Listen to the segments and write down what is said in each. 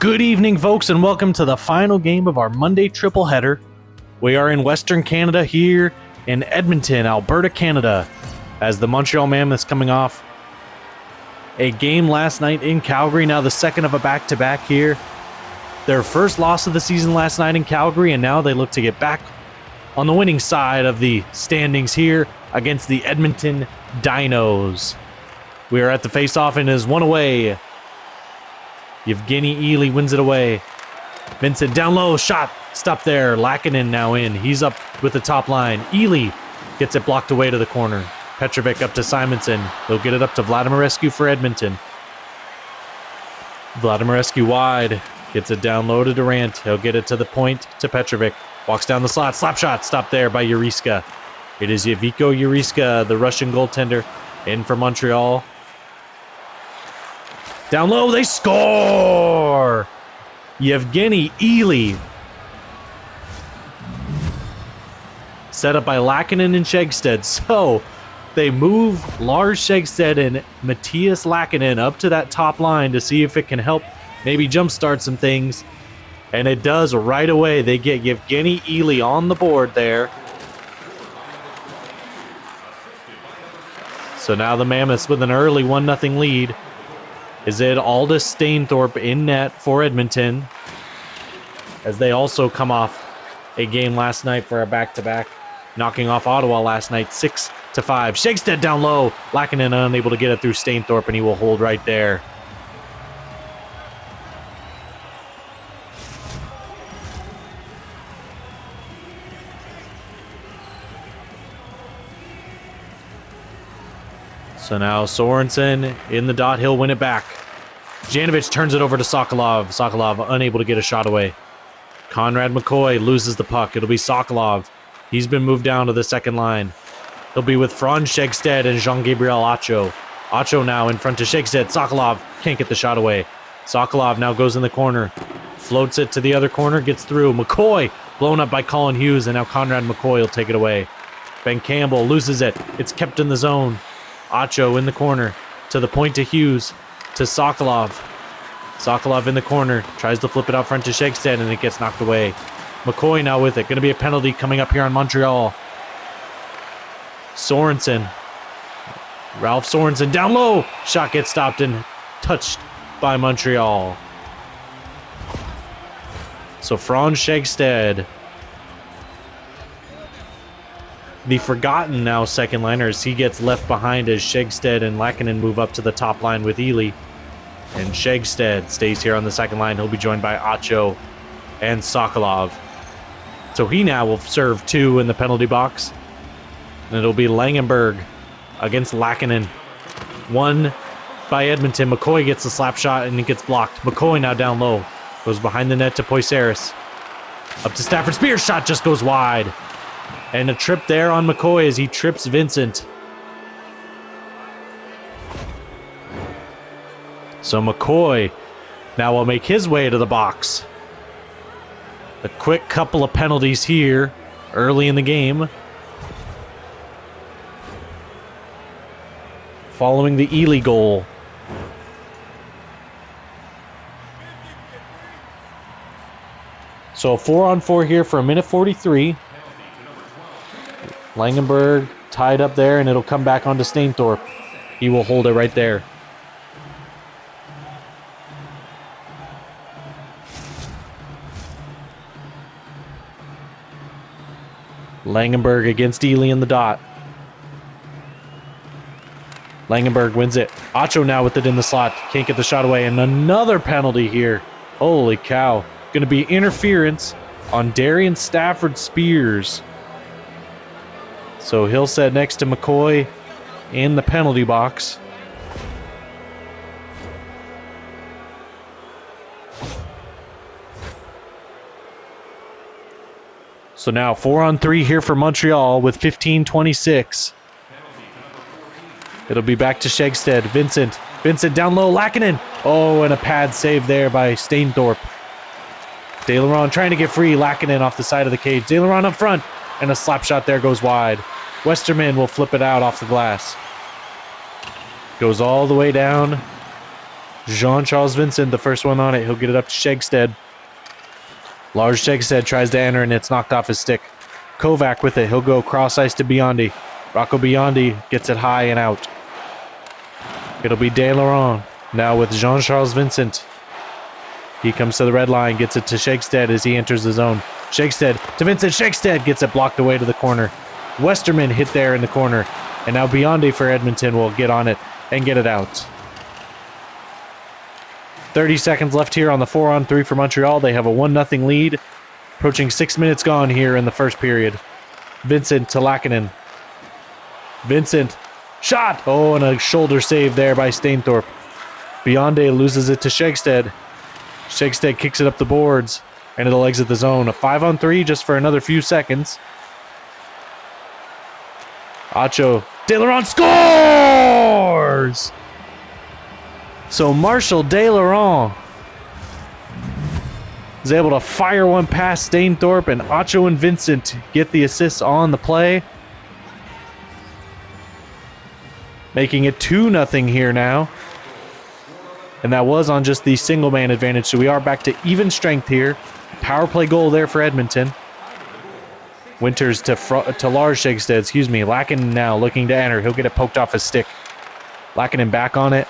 Good evening, folks, and welcome to the final game of our Monday triple header. We are in Western Canada here in Edmonton, Alberta, Canada, as the Montreal Mammoths coming off a game last night in Calgary, now the second of a back-to-back here. Their first loss of the season last night in Calgary, and now they look to get back on the winning side of the standings here against the Edmonton Dinos. We are at the face-off and is one away. Yevgeny Ely wins it away. Vincent down low, shot, stop there. Lackinen now in. He's up with the top line. Ely gets it blocked away to the corner. Petrovic up to Simonson. They'll get it up to Vladimirescu for Edmonton. Vladimirescu wide. Gets it down low to Durant. He'll get it to the point to Petrovic. Walks down the slot. Slap shot. Stopped there by Uriska. It is Yeviko Uriska, the Russian goaltender, in for Montreal. Down low, they score! Yevgeny Ely. Set up by Lackinen and Shegstead. So they move Lars Shegstead and Matthias Lackinen up to that top line to see if it can help maybe jumpstart some things. And it does right away. They get Yevgeny Ely on the board there. So now the Mammoths with an early 1-0 lead. Is it Aldous Stainthorpe in net for Edmonton, as they also come off a game last night for a back-to-back, knocking off Ottawa last night 6-5. Shegstead down low. Lackinen unable to get it through Stainthorpe, and he will hold right there. So now Sorensen in the dot. He'll win it back. Janovic turns it over to Sokolov. Sokolov unable to get a shot away. Conrad McCoy loses the puck. It'll be Sokolov. He's been moved down to the second line. He'll be with Franz Shegstead and Jean-Gabriel Acho. Acho now in front to Shegstead. Sokolov can't get the shot away. Sokolov now goes in the corner. Floats it to the other corner. Gets through. McCoy blown up by Colin Hughes, and now Conrad McCoy will take it away. Ben Campbell loses it. It's kept in the zone. Acho in the corner, to the point to Hughes, to Sokolov. Sokolov in the corner, tries to flip it out front to Shegstead, and it gets knocked away. McCoy now with it. Going to be a penalty coming up here on Montreal. Sorensen. Ralph Sorensen down low. Shot gets stopped and touched by Montreal. So Franz Shegstead, the forgotten now second liner, as he gets left behind as Shegstead and Lackinen move up to the top line with Ely. And Shegstead stays here on the second line. He'll be joined by Acho and Sokolov. So he now will serve two in the penalty box. And it'll be Langenberg against Lackinen. One by Edmonton. McCoy gets the slap shot and it gets blocked. McCoy now down low. Goes behind the net to Poisaris. Up to Stafford. Spear shot just goes wide. And a trip there on McCoy as he trips Vincent. So McCoy now will make his way to the box. A quick couple of penalties here early in the game, following the Ely goal. So a 4-on-4 here for 1:43. Langenberg tied up there, and it'll come back onto Stainthorpe. He will hold it right there. Langenberg against Ely in the dot. Langenberg wins it. Acho now with it in the slot. Can't get the shot away, and another penalty here. Holy cow. Going to be interference on Darian Stafford Spears. So he'll sit next to McCoy in the penalty box. So now 4-on-3 here for Montreal with 15:26. It'll be back to Shegstead. Vincent down low. Lackinen. Oh, and a pad save there by Stainthorpe. DeLaurent trying to get free. Lackinen off the side of the cage. DeLaurent up front. And a slap shot there goes wide. Westerman will flip it out off the glass. Goes all the way down Jean-Charles Vincent, the first one on it. He'll get it up to Shegstead. Lars Shegstead tries to enter, and it's knocked off his stick. Kovac with it. He'll go cross ice to Biondi. Rocco Biondi gets it high and out. It'll be De Laurent now with Jean-Charles Vincent. He comes to the red line, gets it to Shegstead as he enters the zone. Shegstead to Vincent. Shegstead gets it blocked away to the corner. Westerman hit there in the corner. And now Biondi for Edmonton will get on it and get it out. 30 seconds left here on the 4-on-3 for Montreal. They have a 1-0 lead. Approaching 6 minutes gone here in the first period. Vincent to Lackinen. Vincent. Shot! Oh, and a shoulder save there by Stainthorpe. Biondi loses it to Shegstead. Shegstead kicks it up the boards, and it'll exit the zone. A 5-on-3 just for another few seconds. Acho. De Laurent scores! So Marshall De Laurent is able to fire one past Stainthorpe, and Acho and Vincent get the assists on the play. Making it 2-0 here now. And that was on just the single man advantage, so we are back to even strength here. Power play goal there for Edmonton. Winters to Lars Shegstead, excuse me. Lackinen now looking to enter. He'll get it poked off his stick. Lackinen back on it.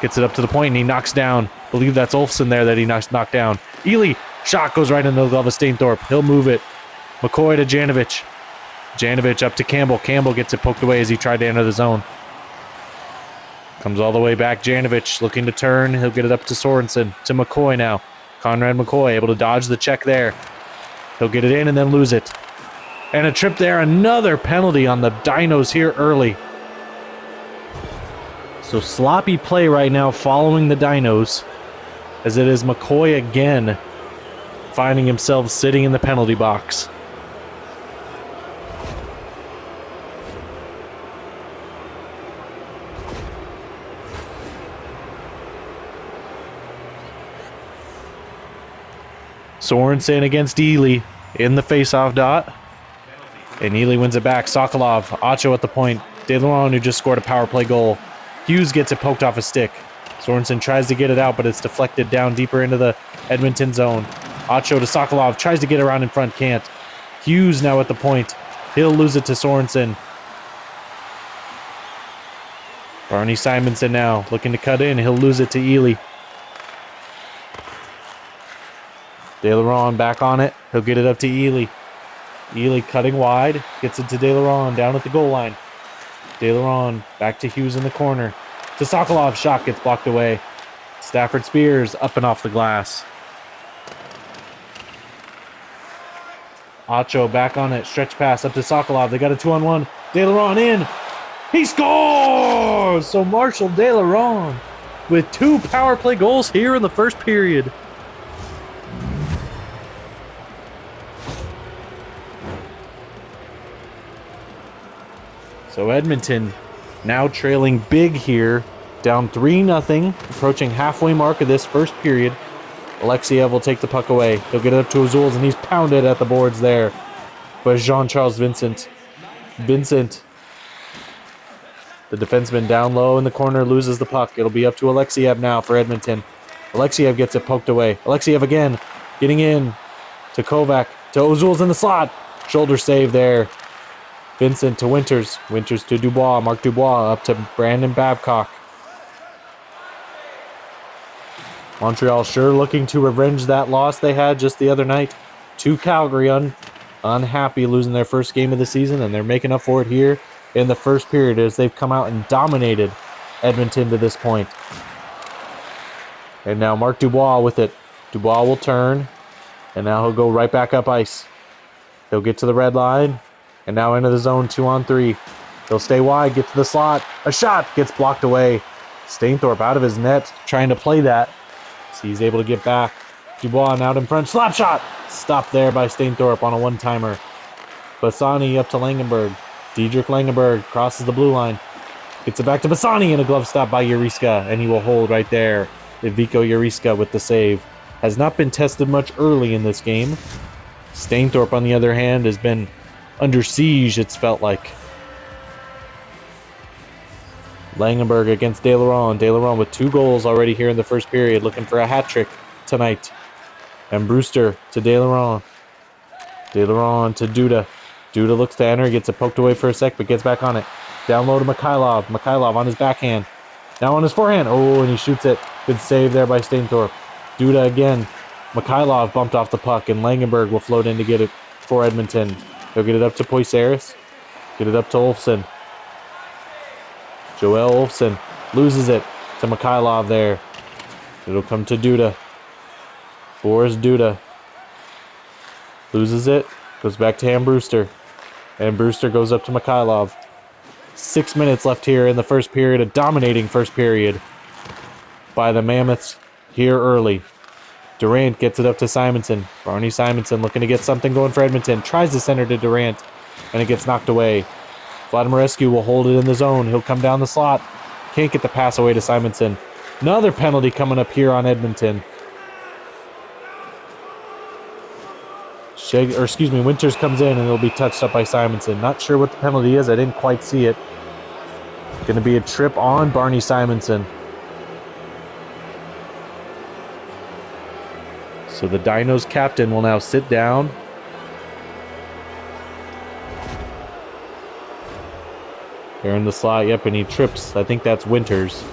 Gets it up to the point and he knocks down. I believe that's Olfsson there that he knocked down. Ely, shot goes right into the glove of Stainthorpe. He'll move it. McCoy to Janovic. Janovic up to Campbell. Campbell gets it poked away as he tried to enter the zone. Comes all the way back. Janovic looking to turn. He'll get it up to Sorensen. To McCoy now. Conrad McCoy able to dodge the check there. He'll get it in and then lose it. And a trip there. Another penalty on the Dinos here early. So sloppy play right now following the Dinos. As it is McCoy again finding himself sitting in the penalty box. Sorensen against Ely in the face-off dot. And Ely wins it back. Sokolov, Acho at the point. De Laurent, who just scored a power play goal. Hughes gets it poked off a stick. Sorensen tries to get it out, but it's deflected down deeper into the Edmonton zone. Acho to Sokolov, tries to get around in front, can't. Hughes now at the point. He'll lose it to Sorensen. Barney Simonson now looking to cut in. He'll lose it to Ely. De Laurent back on it. He'll get it up to Ely. Ely cutting wide. Gets it to De Laurent down at the goal line. De Laurent back to Hughes in the corner. To Sokolov. Shot gets blocked away. Stafford Spears up and off the glass. Acho back on it. Stretch pass up to Sokolov. They got a 2-on-1. De Laurent in. He scores! So Marshall De Laurent with 2 power play goals here in the first period. So Edmonton now trailing big here, down 3-0, approaching halfway mark of this first period. Alexiev will take the puck away. He'll get it up to Azules, and he's pounded at the boards there by Jean-Charles Vincent. Vincent, the defenseman down low in the corner, loses the puck. It'll be up to Alexiev now for Edmonton. Alexiev gets it poked away. Alexiev again, getting in to Kovac, to Azules in the slot. Shoulder save there. Vincent to Winters. Winters to Dubois. Mark Dubois up to Brandon Babcock. Montreal sure looking to revenge that loss they had just the other night to Calgary. Unhappy losing their first game of the season, and they're making up for it here in the first period as they've come out and dominated Edmonton to this point. And now Mark Dubois with it. Dubois will turn, and now he'll go right back up ice. He'll get to the red line. And now into the zone, 2-on-3. He'll stay wide, get to the slot. A shot gets blocked away. Stainthorpe out of his net, trying to play that. So he's able to get back. Dubois out in front. Slap shot! Stopped there by Stainthorpe on a one-timer. Bassani up to Langenberg. Diedrich Langenberg crosses the blue line. Gets it back to Bassani, and a glove stop by Uriska. And he will hold right there. Ivico Uriska with the save. Has not been tested much early in this game. Stainthorpe, on the other hand, has been under siege, it's felt like. Langenberg against De Laurent. De Laurent with 2 goals already here in the first period, looking for a hat trick tonight. And Brewster to De Laurent. De Laurent to Duda. Duda looks to enter, gets it poked away for a sec, but gets back on it. Down low to Mikhailov. Mikhailov on his backhand. Now on his forehand. Oh, and he shoots it. Good save there by Stainthorpe. Duda again. Mikhailov bumped off the puck, and Langenberg will float in to get it for Edmonton. He'll get it up to Poisaris. Get it up to Olofsson. Joel Olofsson loses it to Mikhailov there. It'll come to Duda. Boris Duda loses it. Goes back to Ham Brewster. And Brewster goes up to Mikhailov. 6 minutes left here in the first period. A dominating first period by the Mammoths here early. Durant gets it up to Simonson. Barney Simonson looking to get something going for Edmonton. Tries to center to Durant, and it gets knocked away. Vladimirescu will hold it in the zone. He'll come down the slot. Can't get the pass away to Simonson. Another penalty coming up here on Edmonton. Winters comes in, and it'll be touched up by Simonson. Not sure what the penalty is. I didn't quite see it. Going to be a trip on Barney Simonson. So the Dinos captain will now sit down. Here in the slot, yep, and he trips. I think that's Winters.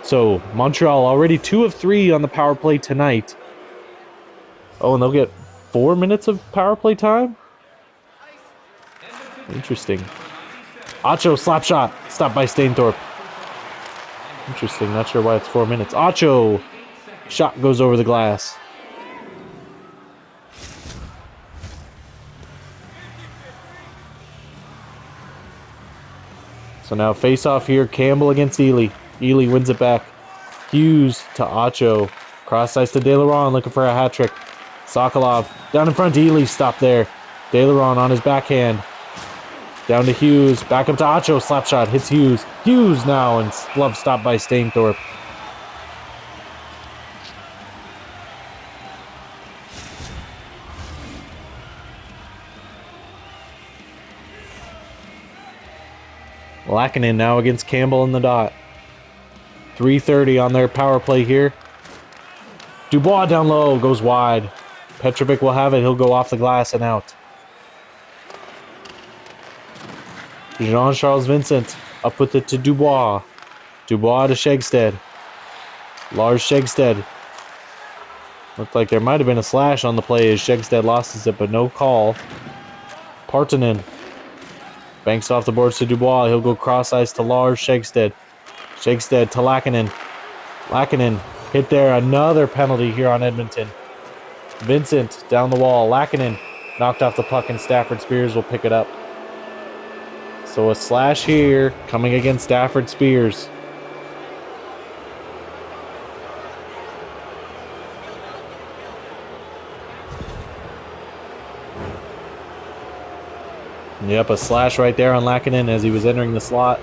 So Montreal already 2 of 3 on the power play tonight. Oh, and they'll get 4 minutes of power play time? Interesting. Acho slap shot. Stopped by Stainthorpe. Interesting. Not sure why it's 4 minutes. Acho. Shot goes over the glass. So now face off here. Campbell against Ely. Ely wins it back. Hughes to Acho. Cross ice to De Laurent looking for a hat trick. Sokolov down in front to Ely. Stop there. De Laurent on his backhand. Down to Hughes. Back up to Acho. Slap shot. Hits Hughes. Hughes now, and glove stopped by Stainthorpe. Lackinen now against Campbell in the dot. 3:30 on their power play here. Dubois down low. Goes wide. Petrovic will have it. He'll go off the glass and out. Jean-Charles Vincent up with it to Dubois. Dubois to Shegstead. Lars Shegstead. Looked like there might have been a slash on the play as Shegstead lost it, but no call. Partanen. Banks off the boards to Dubois. He'll go cross ice to Lars Shegstead. Shegstead to Lackinen. Lackinen hit there. Another penalty here on Edmonton. Vincent down the wall. Lackinen knocked off the puck, and Stafford Spears will pick it up. So a slash here coming against Stafford Spears. Yep, a slash right there on Lackinen as he was entering the slot.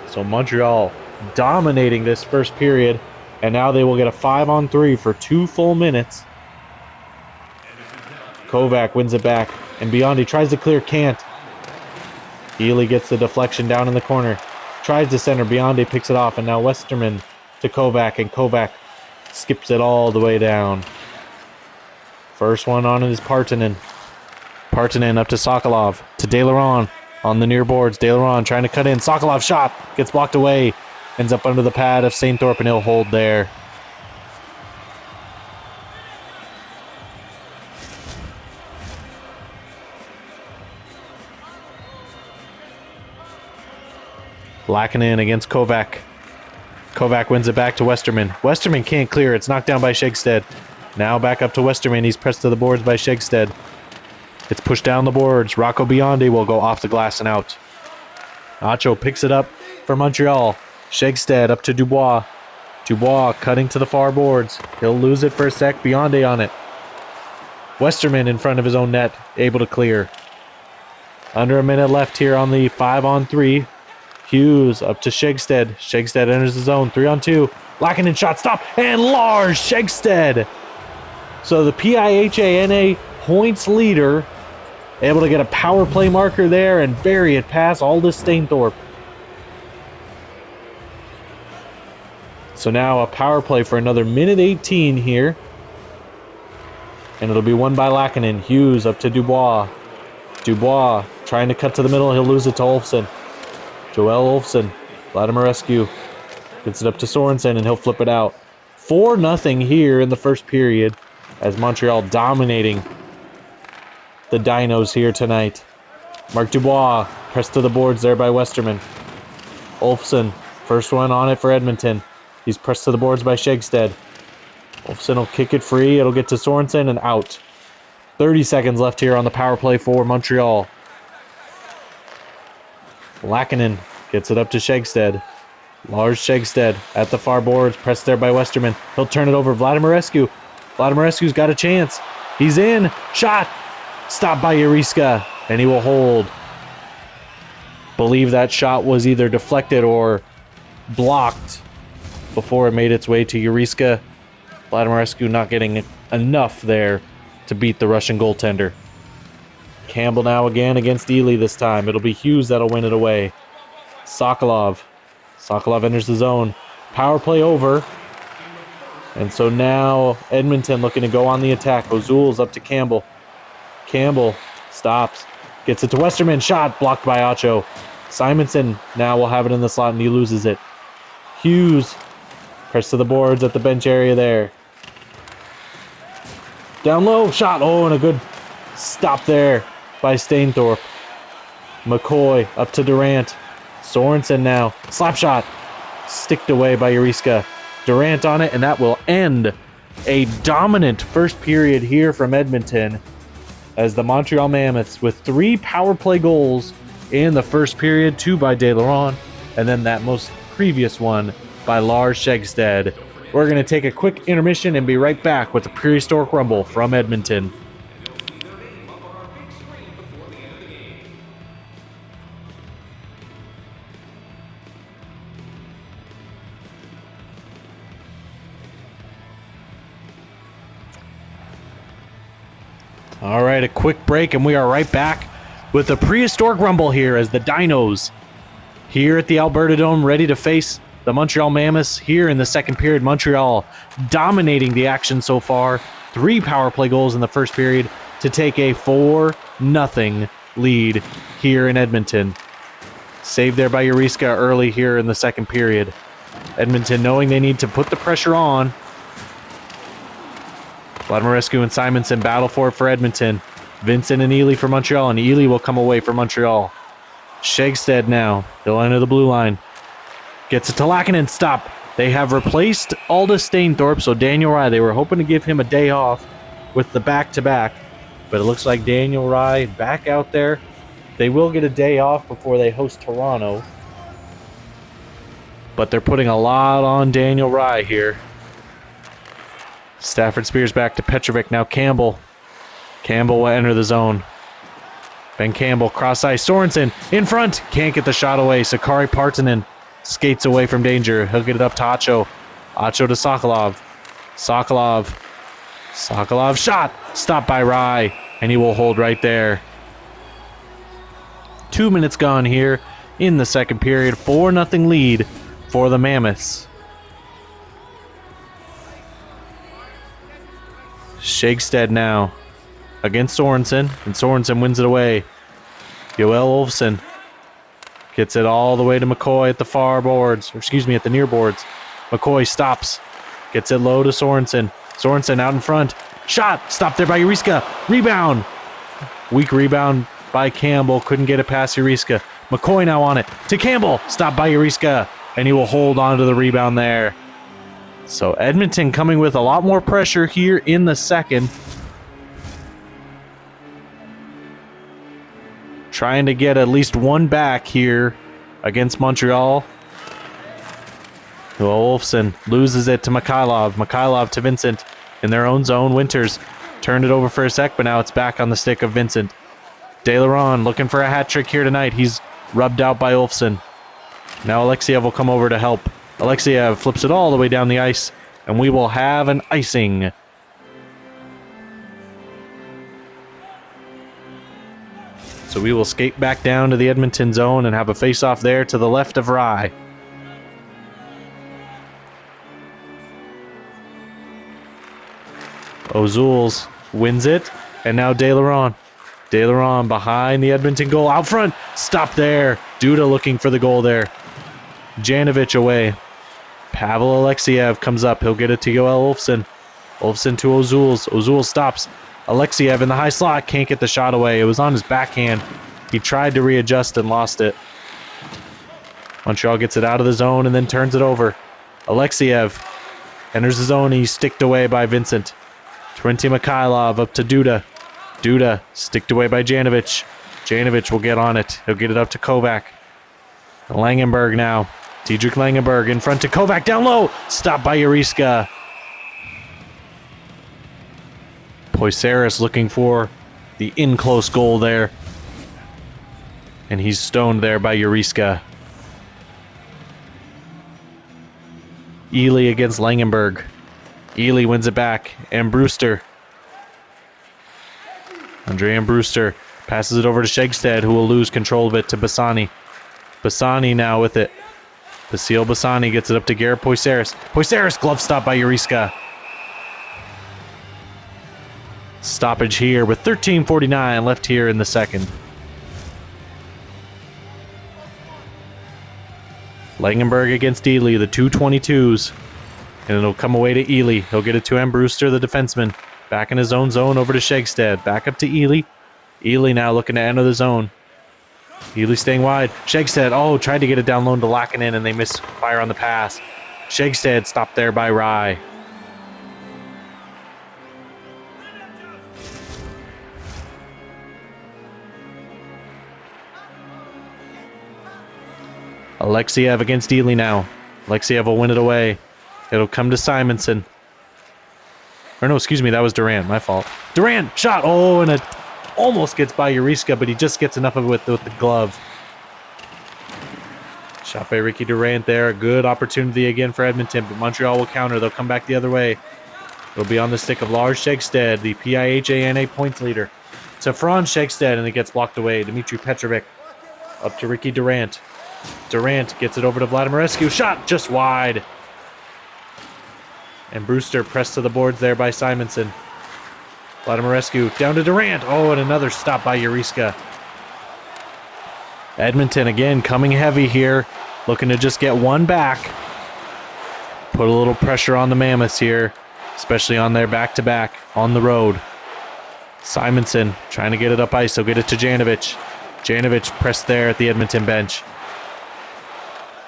So Montreal dominating this first period, and now they will get a 5-on-3 for 2 full minutes. Kovac wins it back, and Biondi tries to clear, can't. Ely gets the deflection down in the corner. Tries to center, Biondi picks it off, and now Westerman to Kovac, and Kovac skips it all the way down. First one on it is Partanen. Partanen up to Sokolov, to De Laurent on the near boards. De Laurent trying to cut in. Sokolov shot, gets blocked away. Ends up under the pad of Stainthorpe, and he'll hold there. Lackinen against Kovac. Kovac wins it back to Westerman. Westerman can't clear. It's knocked down by Shegstead. Now back up to Westerman. He's pressed to the boards by Shegstead. It's pushed down the boards. Rocco Biondi will go off the glass and out. Acho picks it up for Montreal. Shegstead up to Dubois. Dubois cutting to the far boards. He'll lose it for a sec. Biondi on it. Westerman in front of his own net. Able to clear. Under a minute left here on the 5-on-3. Hughes up to Shegstead. Shegstead enters the zone. 3-on-2. Lackinen shot stop. And Lars Shegstead. So the PIHANA points leader able to get a power play marker there and bury it past Aldous Stainthorpe. So now a power play for another minute 18 here. And it'll be won by Lackinen. Hughes up to Dubois. Dubois trying to cut to the middle. He'll lose it to Olofsson. Joel Olofsson. Vladimir Rescue. Gets it up to Sorensen and he'll flip it out. 4-0 here in the first period as Montreal dominating the Dinos here tonight. Mark Dubois pressed to the boards there by Westerman. Olofsson, first one on it for Edmonton. He's pressed to the boards by Shegstead. Olofsson will kick it free. It'll get to Sorensen and out. 30 seconds left here on the power play for Montreal. Lackinen gets it up to Shegstead. Lars Shegstead at the far boards, pressed there by Westerman. He'll turn it over. Vladimir Rescue. Vladimir Rescue's got a chance. He's in. Shot. Stopped by Uriska, and he will hold. Believe that shot was either deflected or blocked before it made its way to Uriska. Vladimir Rescue not getting enough there to beat the Russian goaltender. Campbell now again against Ely this time. It'll be Hughes that'll win it away. Sokolov. Sokolov enters the zone. Power play over. And so now Edmonton looking to go on the attack. Ozul's up to Campbell. Campbell stops. Gets it to Westerman. Shot blocked by Acho. Simonson now will have it in the slot and he loses it. Hughes pressed to the boards at the bench area there. Down low. Shot. Oh, and a good stop there by Stainthorpe. McCoy up to Durant. Sorensen now. Slap shot. Sticked away by Uriska. Durant on it, and that will end a dominant first period here from Edmonton as the Montreal Mammoths with 3 power play goals in the first period, 2 by De Laurent, and then that most previous one by Lars Shegstead. We're going to take a quick intermission and be right back with the Prehistoric Rumble from Edmonton. All right, a quick break, and we are right back with the Prehistoric Rumble here as the Dinos here at the AlbertaDome ready to face the Montreal Mammoths here in the second period. Montreal dominating the action so far. 3 power play goals in the first period to take a 4-0 lead here in Edmonton. Saved there by Uriska early here in the second period. Edmonton knowing they need to put the pressure on. Vladimir Rescue and Simonson battle for it for Edmonton. Vincent and Ely for Montreal, and Ely will come away for Montreal. Shegstead now. He'll enter the blue line. Gets it to Lackinen. Stop. They have replaced Aldous Stainthorpe, so Daniel Rye, they were hoping to give him a day off with the back-to-back, but it looks like Daniel Rye back out there. They will get a day off before they host Toronto, but they're putting a lot on Daniel Rye here. Stafford Spears back to Petrovic. Now Campbell. Campbell will enter the zone. Ben Campbell, cross ice. Sorensen in front. Can't get the shot away. Sakari Partanen skates away from danger. He'll get it up to Acho. Acho to Sokolov. Sokolov. Sokolov shot. Stopped by Rye. And he will hold right there. 2 minutes gone here in the second period. 4-0 lead for the Mammoths. Shegstead now against Sorensen, and Sorensen wins it away. Joel Olofsson gets it all the way to McCoy at the far boards, or excuse me, at the near boards. McCoy stops, gets it low to Sorensen. Sorensen out in front. Shot! Stopped there by Uriska. Rebound! Weak rebound by Campbell. Couldn't get it past Uriska. McCoy now on it. To Campbell. Stopped by Uriska. And he will hold on to the rebound there. So Edmonton coming with a lot more pressure here in the second. Trying to get at least one back here against Montreal. Olofsson loses it to Mikhailov. Mikhailov to Vincent in their own zone. Winters turned it over for a sec, but now it's back on the stick of Vincent. De Laurent looking for a hat trick here tonight. He's rubbed out by Olofsson. Now Alexiev will come over to help. Alexiev flips it all the way down the ice, and we will have an icing. So we will skate back down to the Edmonton zone and have a face-off there to the left of Rye. O'Zools wins it. And now De Laurent. De Laurent behind the Edmonton goal. Out front. Stop there. Duda looking for the goal there. Janovic away. Pavel Alexiev comes up. He'll get it to Yoel Olofsson. Olofsson to O'Zools. O'Zools stops. Alexiev in the high slot. Can't get the shot away. It was on his backhand. He tried to readjust and lost it. Montreal gets it out of the zone and then turns it over. Alexiev enters the zone. He's sticked away by Vincent. Twenty Mikhailov up to Duda. Duda sticked away by Janovic. Janovic will get on it. He'll get it up to Kovac. Langenberg now. Diedrich Langenberg in front to Kovac. Down low. Stopped by Uriska. Poisaris looking for the in-close goal there. And he's stoned there by Uriska. Ely against Langenberg. Ely wins it back. And Brewster. Andrean Brewster passes it over to Shegstead, who will lose control of it to Bassani. Bassani now with it. Basile Bassani gets it up to Garrett Poisaris. Poisaris glove stop by Uriska. Stoppage here with 13:49 left here in the second. Langenberg against Ely, the 222s. And it'll come away to Ely. He'll get it to M. Brewster, the defenseman. Back in his own zone over to Shegstead. Back up to Ely. Ely now looking to enter the zone. Ely staying wide. Shegstead, tried to get it down low to Lackinen, and they missed fire on the pass. Shegstead stopped there by Rye. Alexiev against Ely now. Alexiev will win it away. It'll come to Simonson. Or no, excuse me, that was Durant. My fault. Durant, shot! And it almost gets by Uriska, but he just gets enough of it with the glove. Shot by Ricky Durant there. A good opportunity again for Edmonton, but Montreal will counter. They'll come back the other way. It'll be on the stick of Lars Shegstead, the PIHANA points leader. To Franz Shegstead, and it gets blocked away. Dmitry Petrovic up to Ricky Durant. Durant gets it over to Vladimir Escu. Shot just wide. And Brewster pressed to the boards there by Simonson. Vladimir Escu down to Durant. And another stop by Uriska. Edmonton again coming heavy here. Looking to just get one back. Put a little pressure on the Mammoths here. Especially on their back-to-back on the road. Simonson trying to get it up ice. He'll get it to Janovic. Janovic pressed there at the Edmonton bench.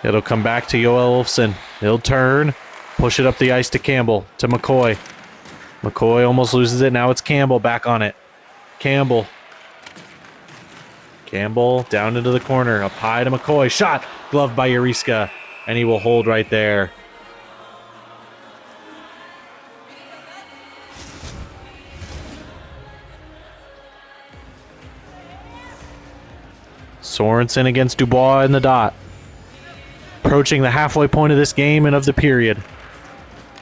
It'll come back to Yoel Olofsson. He'll turn. Push it up the ice to Campbell. To McCoy. McCoy almost loses it. Now it's Campbell back on it. Campbell. Campbell down into the corner. Up high to McCoy. Shot. Gloved by Uriska. And he will hold right there. Sorensen against Dubois in the dot. Approaching the halfway point of this game and of the period.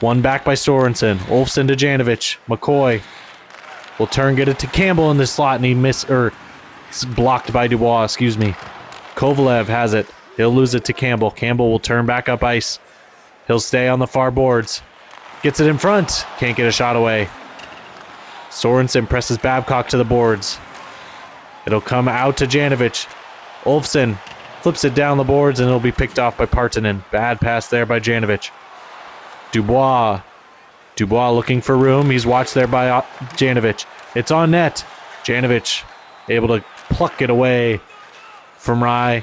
One back by Sorensen. Olofsson to Janovic. McCoy will turn, get it to Campbell in the slot, and he blocked by Dubois, excuse me. Kovalev has it. He'll lose it to Campbell. Campbell will turn back up ice. He'll stay on the far boards. Gets it in front. Can't get a shot away. Sorensen presses Babcock to the boards. It'll come out to Janovic. Olofsson flips it down the boards, and it'll be picked off by Partanen. Bad pass there by Janovic. Dubois. Dubois looking for room. He's watched there by Janovic. It's on net. Janovic able to pluck it away from Rye.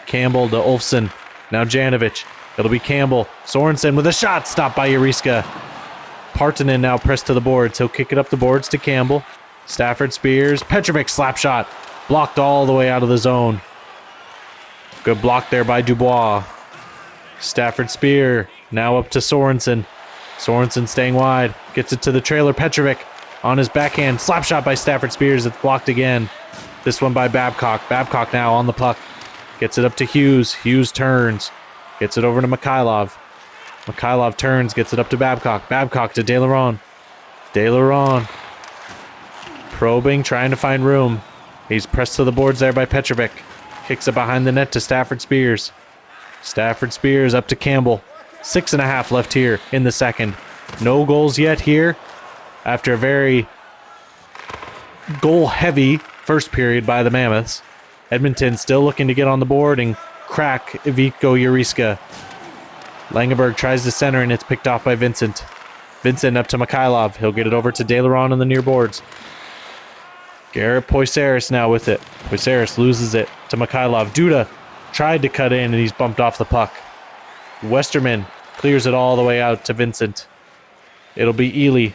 Campbell to Olofsson. Now Janovic. It'll be Campbell. Sorensen with a shot. Stopped by Uriska. Partanen now pressed to the boards. He'll kick it up the boards to Campbell. Stafford Spears. Petrovic slap shot. Blocked all the way out of the zone. Good block there by Dubois. Stafford Spear now up to Sorensen. Sorensen staying wide. Gets it to the trailer. Petrovic on his backhand. Slap shot by Stafford Spears. It's blocked again. This one by Babcock. Babcock now on the puck. Gets it up to Hughes. Hughes turns. Gets it over to Mikhailov. Mikhailov turns. Gets it up to Babcock. Babcock to De Laurent. De Laurent probing, trying to find room. He's pressed to the boards there by Petrovic. Kicks it behind the net to Stafford Spears. Stafford Spears up to Campbell. 6.5 left here in the second. No goals yet here after a very goal-heavy first period by the Mammoths. Edmonton still looking to get on the board and crack Ivico Uriska. Langenberg tries to center, and it's picked off by Vincent. Vincent up to Mikhailov. He'll get it over to DeLaron on the near boards. Garrett Poisaris now with it. Poisaris loses it to Mikhailov. Duda tried to cut in, and he's bumped off the puck. Westerman clears it all the way out to Vincent. It'll be Ely.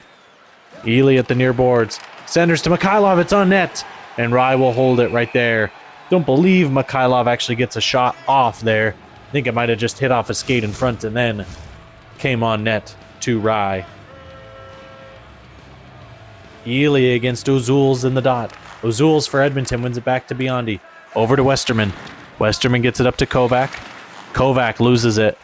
Ely at the near boards. Centers to Mikhailov. It's on net. And Rye will hold it right there. Don't believe Mikhailov actually gets a shot off there. I think it might have just hit off a skate in front and then came on net to Rye. Ely against Ozuls in the dot. Ozuls for Edmonton wins it back to Biondi. Over to Westerman. Westerman gets it up to Kovac. Kovac loses it.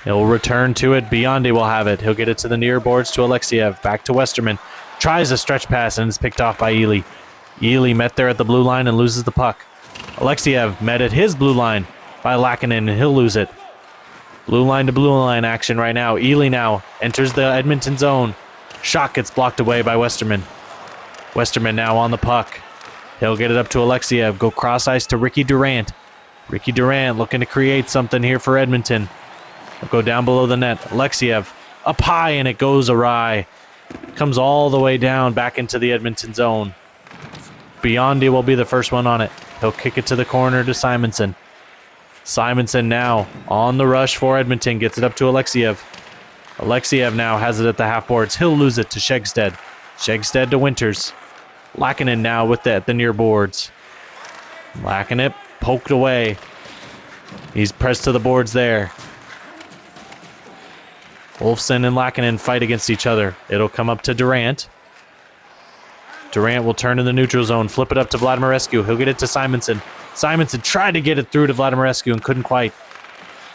He'll return to it. Biondi will have it. He'll get it to the near boards to Alexiev. Back to Westerman. Tries a stretch pass and is picked off by Ely. Ely met there at the blue line and loses the puck. Alexiev met at his blue line by Lakinen, and he'll lose it. Blue line to blue line action right now. Ely now enters the Edmonton zone. Shot gets blocked away by Westerman. Westerman now on the puck. He'll get it up to Alexiev. Go cross ice to Ricky Durant. Ricky Durant looking to create something here for Edmonton. He'll go down below the net. Alexiev up high, and it goes awry. Comes all the way down back into the Edmonton zone. Biondi will be the first one on it. He'll kick it to the corner to Simonson. Simonson now on the rush for Edmonton. Gets it up to Alexiev. Alexiev now has it at the half boards. He'll lose it to Shegstead. Shegstead to Winters. Lakinen now with it at the near boards. Lakinen poked away. He's pressed to the boards there. Wolfson and Lakinen fight against each other. It'll come up to Durant. Durant will turn in the neutral zone, flip it up to Vladimirescu. He'll get it to Simonson. Simonson tried to get it through to Vladimirescu and couldn't quite.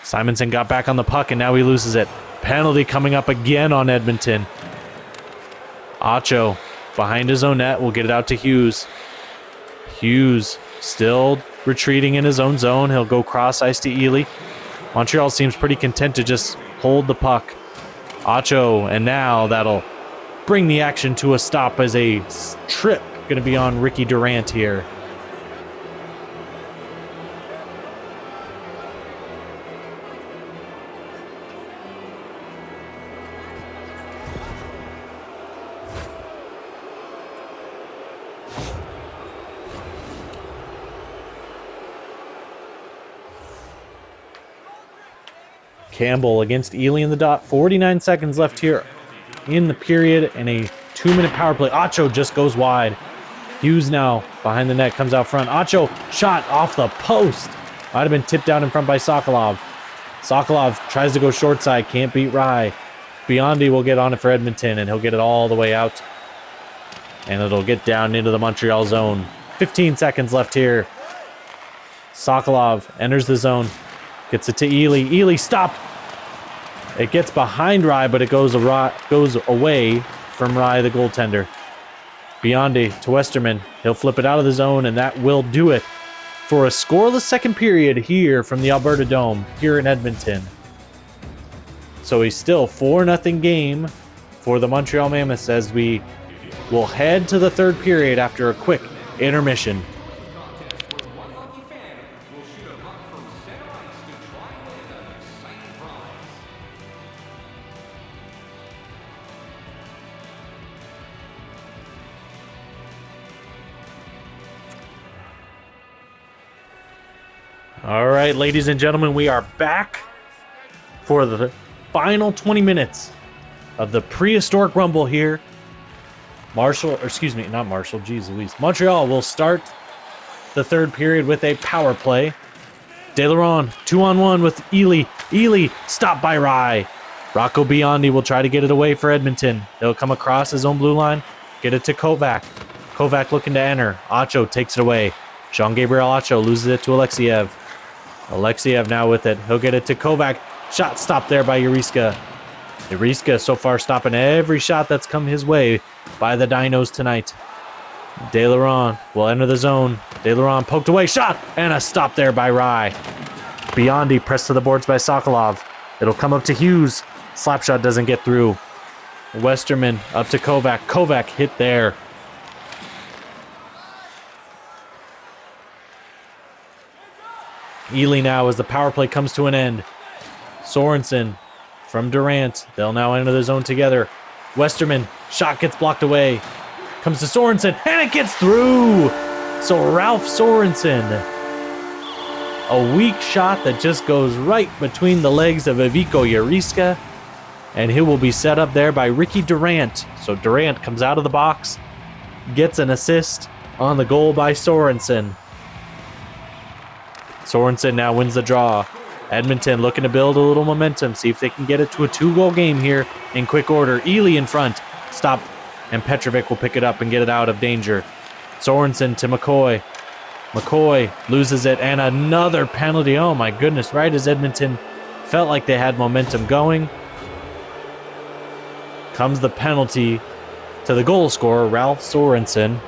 Simonson got back on the puck, and now he loses it. Penalty coming up again on Edmonton. Acho behind his own net will get it out to Hughes. Hughes still retreating in his own zone. He'll go cross ice to Ely. Montreal seems pretty content to just hold the puck. Acho, and now that'll bring the action to a stop as a trip going to be on Ricky Durant here. Campbell against Ely in the dot. 49 seconds left here in the period and a 2-minute power play. Acho just goes wide. Hughes now behind the net, comes out front. Acho shot off the post. Might have been tipped down in front by Sokolov. Sokolov tries to go short side, can't beat Rye. Biondi will get on it for Edmonton, and he'll get it all the way out. And it'll get down into the Montreal zone. 15 seconds left here. Sokolov enters the zone. Gets it to Ely. Ely stopped. It gets behind Rye, but it goes away from Rye, the goaltender. Biondi to Westerman. He'll flip it out of the zone, and that will do it for a scoreless second period here from the AlbertaDome here in Edmonton. So a still 4-0 game for the Montreal Mammoths as we will head to the third period after a quick intermission. All right, ladies and gentlemen, we are back for the final 20 minutes of the Prehistoric Rumble here. Montreal will start the third period with a power play. DeLaron, 2-on-1 with Ely. Ely, stopped by Rye. Rocco Biondi will try to get it away for Edmonton. He'll come across his own blue line, get it to Kovac. Kovac looking to enter. Acho takes it away. Jean-Gabriel Acho loses it to Alexiev. Alexiev now with it. He'll get it to Kovac. Shot stopped there by Uriska. Uriska so far stopping every shot that's come his way by the Dinos tonight. DeLaron will enter the zone. DeLaron poked away. Shot! And a stop there by Rye. Biondi pressed to the boards by Sokolov. It'll come up to Hughes. Slapshot doesn't get through. Westerman up to Kovac. Kovac hit there. Ely now as the power play comes to an end. Sorensen from Durant. They'll now enter the zone together. Westerman, shot gets blocked away. Comes to Sorensen, and it gets through! So Ralph Sorensen, a weak shot that just goes right between the legs of Ivico Juriska, and he will be set up there by Ricky Durant. So Durant comes out of the box, gets an assist on the goal by Sorensen. Sorensen now wins the draw. Edmonton looking to build a little momentum, see if they can get it to a 2-goal game here in quick order. Ely in front, stop, and Petrovic will pick it up and get it out of danger. Sorensen to McCoy. McCoy loses it, and another penalty. Oh my goodness, right as Edmonton felt like they had momentum going, comes the penalty to the goal scorer, Ralph Sorensen.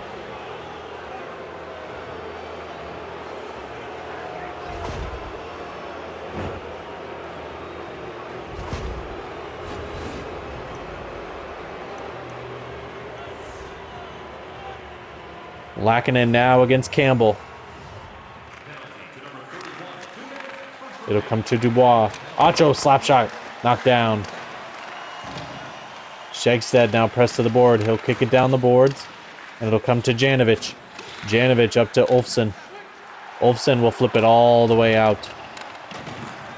Lackinen now against Campbell. It'll come to Dubois. Acho slap shot, knocked down. Shegstead now pressed to the board. He'll kick it down the boards, and it'll come to Janovic. Janovic up to Olfsson. Olfsson will flip it all the way out.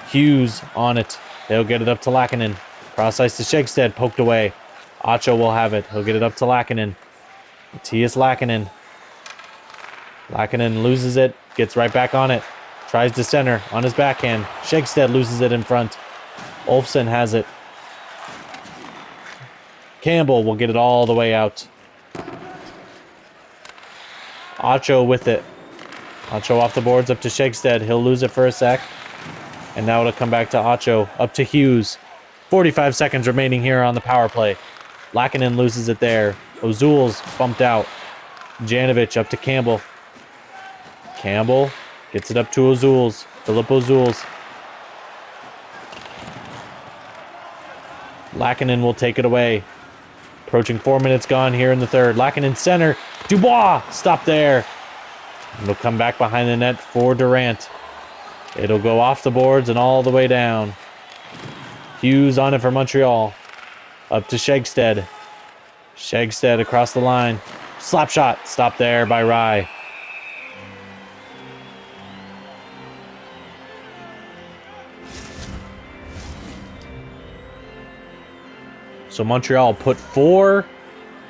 Hughes on it. They'll get it up to Lackinen. Cross ice to Shegstead, poked away. Acho will have it. He'll get it up to Lackinen. Matthias Lackinen. Lackinen loses it, gets right back on it. Tries to center on his backhand. Shegstead loses it in front. Olfsson has it. Campbell will get it all the way out. Acho with it. Acho off the boards up to Shegstead. He'll lose it for a sec. And now it'll come back to Acho. Up to Hughes. 45 seconds remaining here on the power play. Lackinen loses it there. Ozul's bumped out. Janovic up to Campbell. Campbell gets it up to Ozul's. Philip Ozul's. Lackinen will take it away. Approaching 4 minutes gone here in the third. Lackinen center. Dubois! Stop there. It'll come back behind the net for Durant. It'll go off the boards and all the way down. Hughes on it for Montreal. Up to Shegstead. Shegstead across the line. Slap shot. Stop there by Rye. So Montreal put 4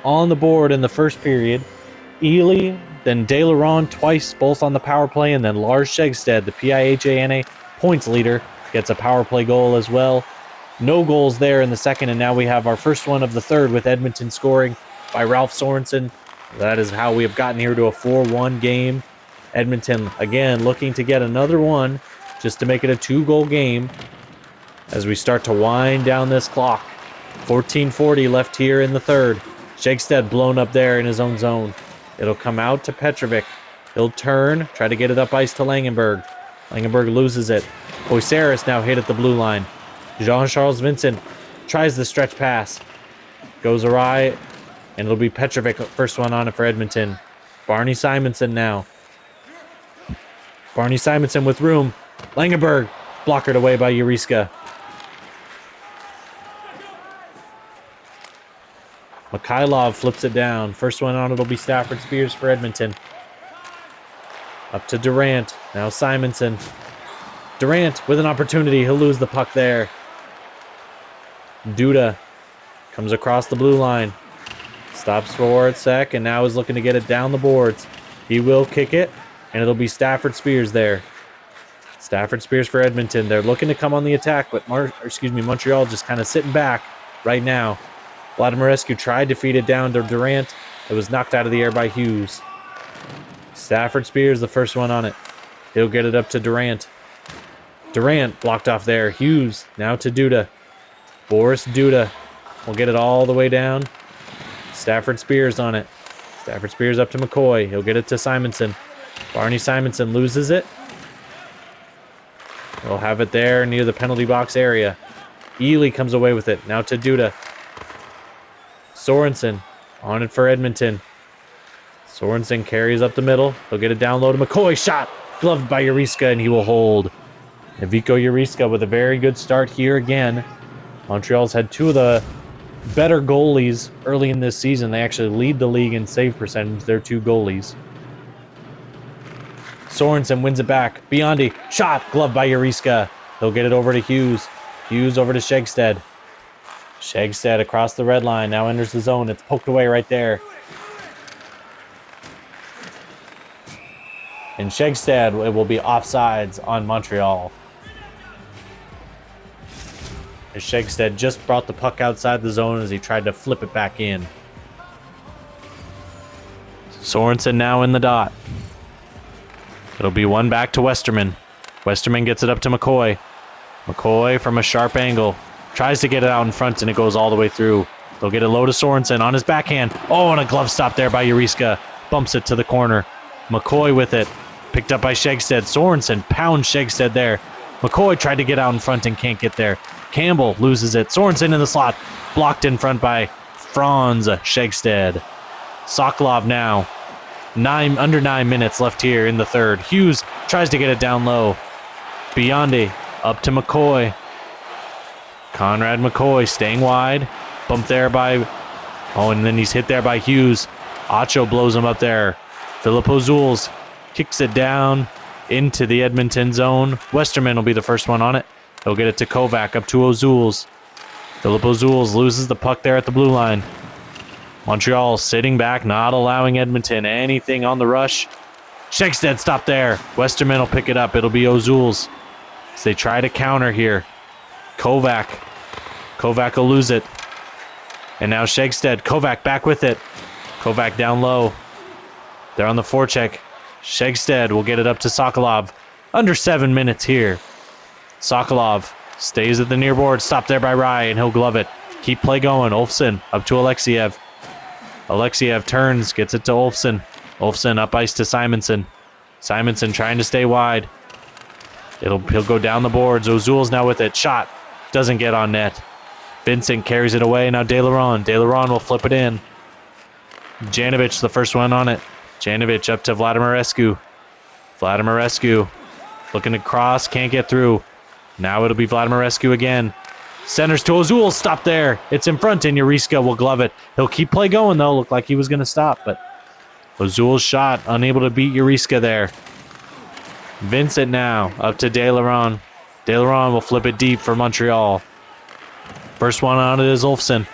on the board in the first period. Ely, then De Laurent twice, both on the power play, and then Lars Shegstead, the PIHANA points leader, gets a power play goal as well. No goals there in the second, and now we have our first one of the third with Edmonton scoring by Ralph Sorensen. That is how we have gotten here to a 4-1 game. Edmonton, again, looking to get another one just to make it a 2-goal game as we start to wind down this clock. 14:40 left here in the third. Shegstead blown up there in his own zone. It'll come out to Petrovic. He'll turn, try to get it up ice to Langenberg. Langenberg loses it. Poisaris now hit at the blue line. Jean-Charles Vincent tries the stretch pass. Goes awry, and it'll be Petrovic, first one on it for Edmonton. Barney Simonson now. Barney Simonson with room. Langenberg blockered away by Juriska. Mikhailov flips it down. First one on it'll be Stafford Spears for Edmonton. Up to Durant. Now Simonson. Durant with an opportunity. He'll lose the puck there. Duda comes across the blue line. Stops for a sec and now is looking to get it down the boards. He will kick it, and it'll be Stafford Spears there. Stafford Spears for Edmonton. They're looking to come on the attack, but Montreal just kind of sitting back right now. Vladimirescu tried to feed it down to Durant. It was knocked out of the air by Hughes. Stafford Spears, the first one on it. He'll get it up to Durant. Durant blocked off there. Hughes now to Duda. Boris Duda will get it all the way down. Stafford Spears on it. Stafford Spears up to McCoy. He'll get it to Simonson. Barney Simonson loses it. He'll have it there near the penalty box area. Ely comes away with it. Now to Duda. Sorensen on it for Edmonton. Sorensen carries up the middle. He'll get it down low to McCoy. Shot! Gloved by Uriska, and he will hold. And Vico Uriska with a very good start here again. Montreal's had two of the better goalies early in this season. They actually lead the league in save percentage. They're two goalies. Sorensen wins it back. Biondi. Shot! Gloved by Uriska. He'll get it over to Hughes. Hughes over to Shegstead. Shegstead across the red line. Now enters the zone. It's poked away right there. And Shegstead, it will be offsides on Montreal. As Shegstead just brought the puck outside the zone as he tried to flip it back in. Sorensen now in the dot. It'll be one back to Westerman. Westerman gets it up to McCoy. McCoy from a sharp angle. Tries to get it out in front and it goes all the way through. They'll get it low to Sorensen on his backhand. Oh, and a glove stop there by Uriska. Bumps it to the corner. McCoy with it. Picked up by Shegstead. Sorensen pounds Shegstead there. McCoy tried to get out in front and can't get there. Campbell loses it. Sorensen in the slot. Blocked in front by Franz Shegstead. Sokolov now. Under 9 minutes left here in the third. Hughes tries to get it down low. Biondi up to McCoy. Conrad McCoy staying wide. Bumped there by... Oh, and then he's hit there by Hughes. Acho blows him up there. Philip Ozuls kicks it down into the Edmonton zone. Westerman will be the first one on it. He'll get it to Kovac up to Ozuls. Philip Ozuls loses the puck there at the blue line. Montreal sitting back, not allowing Edmonton anything on the rush. Shegstead stopped there. Westerman will pick it up. It'll be Ozuls as they try to counter here. Kovac will lose it. And now Shegstead. Kovac back with it. Kovac down low. They're on the forecheck. Shegstead will get it up to Sokolov. Under 7 minutes here. Sokolov stays at the near board. Stopped there by Rye, and he'll glove it. Keep play going. Ulfson up to Alexiev. Alexiev turns, gets it to Ulfson. Ulfson up ice to Simonson. Simonson trying to stay wide. He'll go down the boards. Ozul's now with it. Shot. Doesn't get on net. Vincent carries it away. Now De Laurent. De Laurent will flip it in. Janovic, the first one on it. Janovic up to Vladimir Escu. Vladimir Escu looking to cross. Can't get through. Now it'll be Vladimir Escu again. Centers to Ozul. Stop there. It's in front, and Uriska will glove it. He'll keep play going, though. Looked like he was going to stop, but Ozul's shot unable to beat Uriska there. Vincent now up to De Laurent. De Laurent will flip it deep for Montreal. First one on it is Ulfson.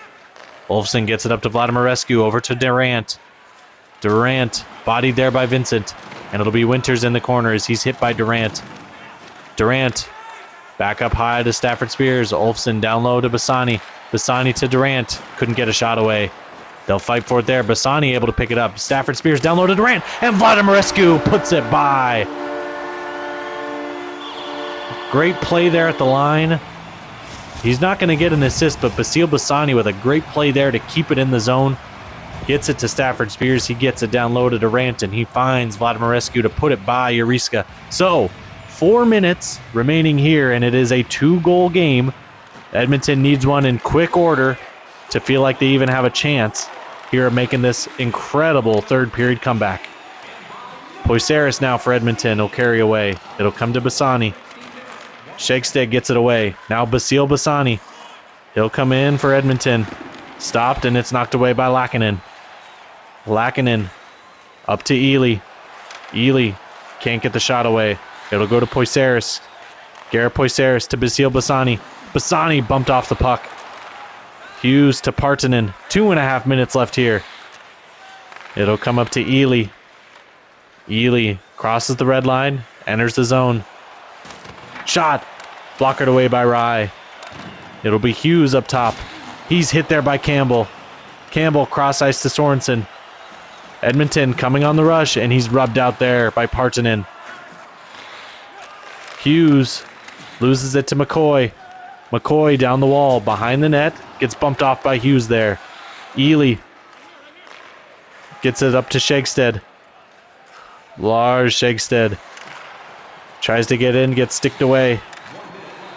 Ulfson gets it up to Vladimir Escu. Over to Durant. Durant bodied there by Vincent. And it'll be Winters in the corner as he's hit by Durant. Durant back up high to Stafford Spears. Ulfson down low to Bassani. Bassani to Durant. Couldn't get a shot away. They'll fight for it there. Bassani able to pick it up. Stafford Spears down low to Durant. And Vladimir Escu puts it by. Great play there at the line. He's not going to get an assist, but Basile Bassani with a great play there to keep it in the zone. Gets it to Stafford Spears. He gets it down low to Durant, and he finds Vladimir Escu to put it by Uriska. So, 4 minutes remaining here, and it is a 2-goal game. Edmonton needs one in quick order to feel like they even have a chance here of making this incredible third-period comeback. Poisaris now for Edmonton. He'll carry away. It'll come to Bassani. Shegstead gets it away. Now Basile Bassani. He'll come in for Edmonton. Stopped, and it's knocked away by Lackinen. Lackinen up to Ely. Ely can't get the shot away. It'll go to Poisaris. Garrett Poisaris to Basile Bassani. Bassani bumped off the puck. Hughes to Partanen. 2.5 minutes left here. It'll come up to Ely. Ely crosses the red line, enters the zone. Shot. Blockered away by Rye. It'll be Hughes up top. He's hit there by Campbell. Campbell cross ice to Sorensen. Edmonton coming on the rush, and he's rubbed out there by Partanen. Hughes loses it to McCoy. McCoy down the wall, behind the net. Gets bumped off by Hughes there. Ely gets it up to Shegstead. Lars Shegstead tries to get in, gets sticked away.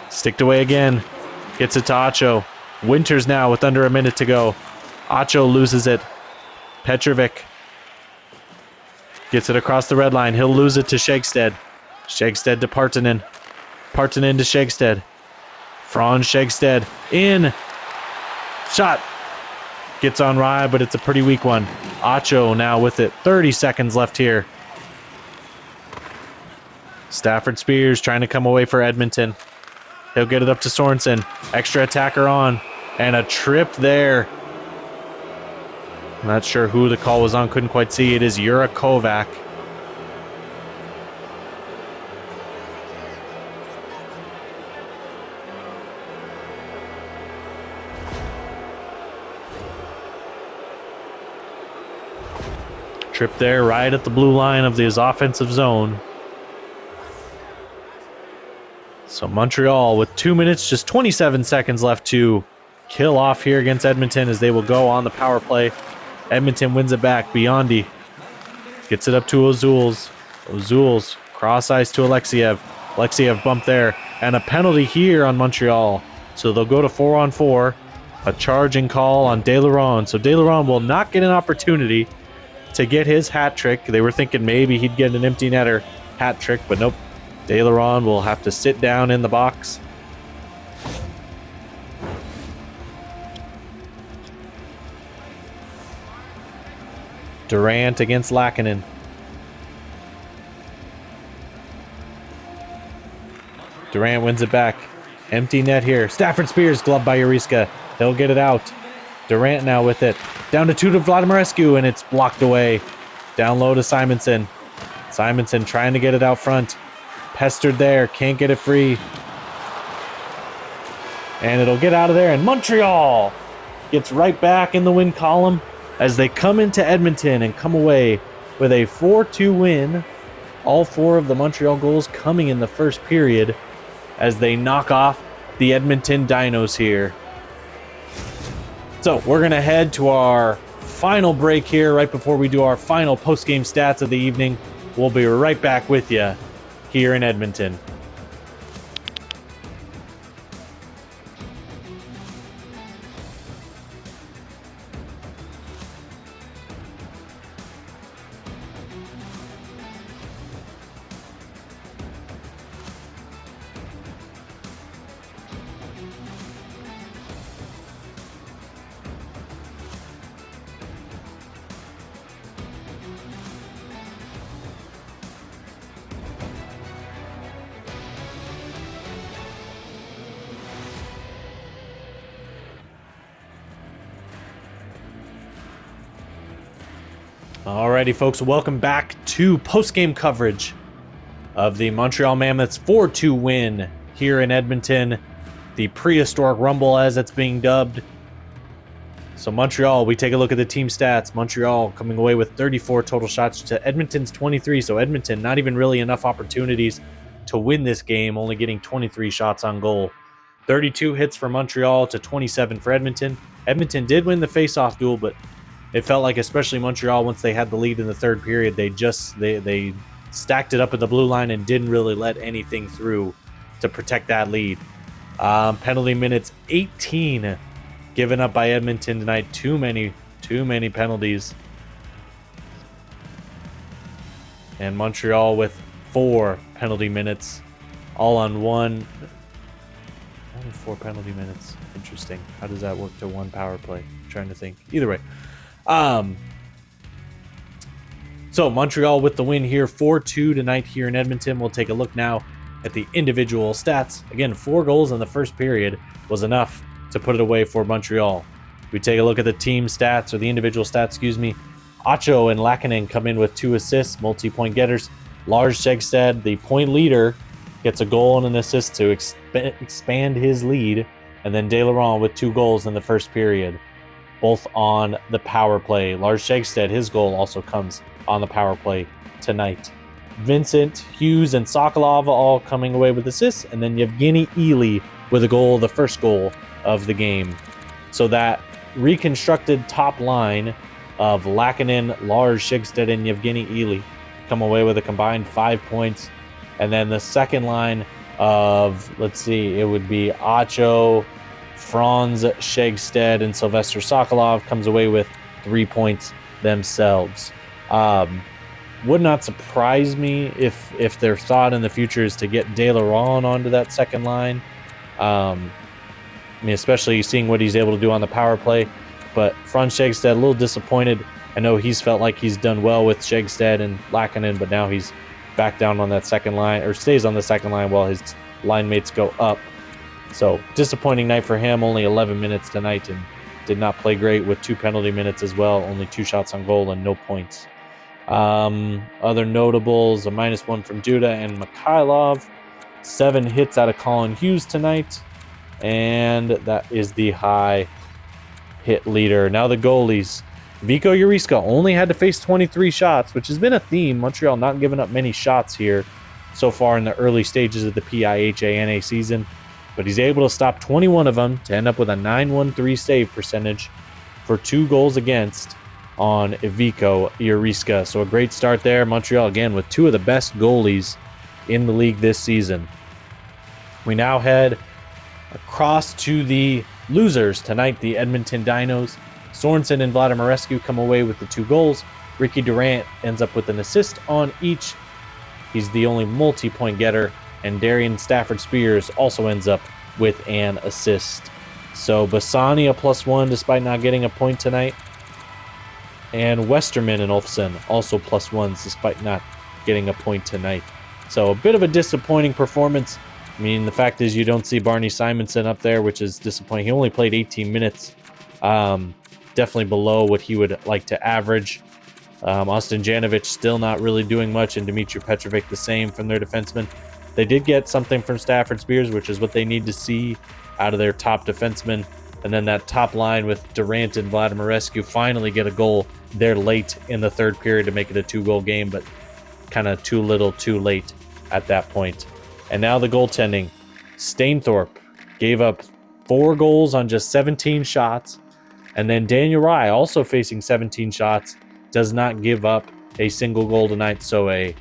Sticked away again. Gets it to Acho. Winters now with under a minute to go. Acho loses it. Petrovic gets it across the red line. He'll lose it to Shegstead. Shegstead to Partanen. Partanen to Shegstead. Franz Shegstead in. Shot. Gets on Rye, but it's a pretty weak one. Acho now with it. 30 seconds left here. Stafford Spears trying to come away for Edmonton. He'll get it up to Sorensen. Extra attacker on. And a trip there. Not sure who the call was on. Couldn't quite see. It is Jura Kovac. Trip there right at the blue line of his offensive zone. So Montreal with 2 minutes, just 27 seconds left to kill off here against Edmonton as they will go on the power play. Edmonton wins it back. Biondi gets it up to Ozuls. Ozuls cross ice to Alexiev. Alexiev bumped there. And a penalty here on Montreal. So they'll go to 4-on-4. A charging call on De Laurent. So De Laurent will not get an opportunity to get his hat trick. They were thinking maybe he'd get an empty netter hat trick, but nope. De Laurent will have to sit down in the box. Durant against Lackinen. Durant wins it back. Empty net here. Stafford Spears, gloved by Uriska. He'll get it out. Durant now with it. Down to two to Vladimirescu, and it's blocked away. Down low to Simonson. Simonson trying to get it out front. Pestered there. Can't get it free. And it'll get out of there. And Montreal gets right back in the win column as they come into Edmonton and come away with a 4-2 win. All four of the Montreal goals coming in the first period as they knock off the Edmonton Dinos here. So we're going to head to our final break here right before we do our final post-game stats of the evening. We'll be right back with you here in Edmonton. Alrighty, folks, welcome back to post-game coverage of the Montreal Mammoths 4-2 win here in Edmonton, the Prehistoric Rumble as it's being dubbed. So Montreal, we take a look at the team stats. Montreal coming away with 34 total shots to Edmonton's 23, so Edmonton not even really enough opportunities to win this game, only getting 23 shots on goal. 32 hits for Montreal to 27 for Edmonton. Edmonton did win the face-off duel, but it felt like, especially Montreal, once they had the lead in the third period, they stacked it up at the blue line and didn't really let anything through to protect that lead. Penalty minutes 18 given up by Edmonton tonight. Too many penalties. And Montreal with 4 penalty minutes, all on one. Only 4 penalty minutes. Interesting. How does that work to 1 power play? I'm trying to think. Either way. So Montreal with the win here, 4-2 tonight here in Edmonton. We'll take a look now at the individual stats. Again, 4 goals in the first period was enough to put it away for Montreal. We take a look at the team stats, or the individual stats, excuse me. Acho and Lackinen come in with 2 assists, multi-point getters. Lars Shegstead, the point leader, gets a goal and an assist to expand his lead. And then De Laurent with 2 goals in the first period, both on the power play. Lars Shegstead, his goal also comes on the power play tonight. Vincent, Hughes, and Sokolov all coming away with assists, and then Yevgeny Ely with a goal, the first goal of the game. So that reconstructed top line of Lackinen, Lars Shegstead, and Yevgeny Ely come away with a combined 5 points. And then the second line of, let's see, it would be Acho, Franz Shegstead and Sylvester Sokolov comes away with 3 points themselves. Would not surprise me if their thought in the future is to get De Laurent onto that second line. I mean, especially seeing what he's able to do on the power play. But Franz Shegstead, a little disappointed. I know he's felt like he's done well with Shegstead and Lackinen, but now he's back down on that second line, or stays on the second line while his line mates go up. So disappointing night for him. Only 11 minutes tonight and did not play great with 2 penalty minutes as well. Only 2 shots on goal and no points. Other notables, a -1 from Duda and Mikhailov. 7 hits out of Colin Hughes tonight. And that is the high hit leader. Now the goalies. Vico Uriska only had to face 23 shots, which has been a theme. Montreal not giving up many shots here so far in the early stages of the PIHANA season. But he's able to stop 21 of them to end up with a .913 save percentage for 2 goals against on Vico Uriska. So a great start there. Montreal, again, with 2 of the best goalies in the league this season. We now head across to the losers tonight, the Edmonton Dinos. Sorensen and Vladimirescu come away with the 2 goals. Ricky Durant ends up with an assist on each. He's the only multi-point getter. And Darian Stafford-Spears also ends up with an assist. So Bassani a +1 despite not getting a point tonight. And Westerman and Olfsson also +1s despite not getting a point tonight. So a bit of a disappointing performance. I mean, the fact is you don't see Barney Simonson up there, which is disappointing. He only played 18 minutes. Definitely below what he would like to average. Austin Janovich still not really doing much, and Dmitry Petrovic the same from their defensemen. They did get something from Stafford-Spears, which is what they need to see out of their top defensemen. And then that top line with Durant and Vladimirescu finally get a goal there late in the third period to make it a 2-goal game, but kind of too little too late at that point. And now the goaltending. Stainthorpe gave up 4 goals on just 17 shots. And then Daniel Rye, also facing 17 shots, does not give up a single goal tonight. So a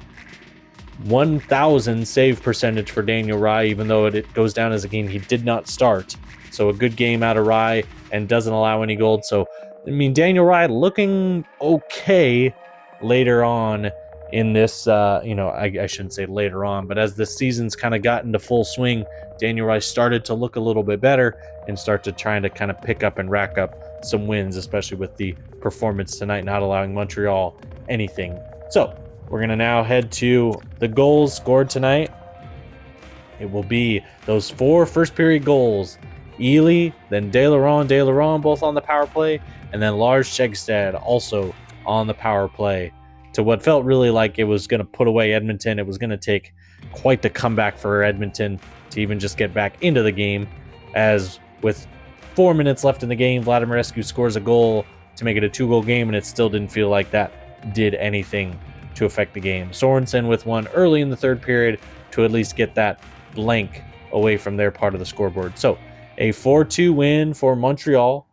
1,000 save percentage for Daniel Rye, even though it goes down as a game he did not start. So a good game out of Rye and doesn't allow any goals. So, I mean, Daniel Rye looking okay later on in this, I shouldn't say later on, but as the season's kind of got into full swing, Daniel Rye started to look a little bit better and start to trying to kind of pick up and rack up some wins, especially with the performance tonight, not allowing Montreal anything. So we're going to now head to the goals scored tonight. It will be those 4 first period goals. Ely, then De Laurent both on the power play, and then Lars Shegstad also on the power play. To what felt really like it was going to put away Edmonton. It was going to take quite the comeback for Edmonton to even just get back into the game, as with 4 minutes left in the game, Vladimirescu scores a goal to make it a 2-goal game, and it still didn't feel like that did anything to affect the game. Sorensen with one early in the third period to at least get that blank away from their part of the scoreboard. So a 4-2 win for Montreal.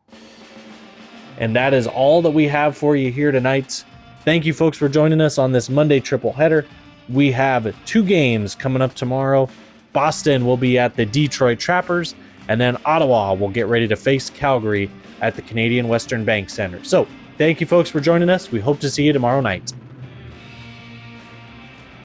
And that is all that we have for you here tonight. Thank you, folks, for joining us on this Monday triple header. We have 2 games coming up tomorrow. Boston will be at the Detroit Trappers, and then Ottawa will get ready to face Calgary at the Canadian Western Bank Center. So thank you, folks, for joining us. We hope to see you tomorrow night.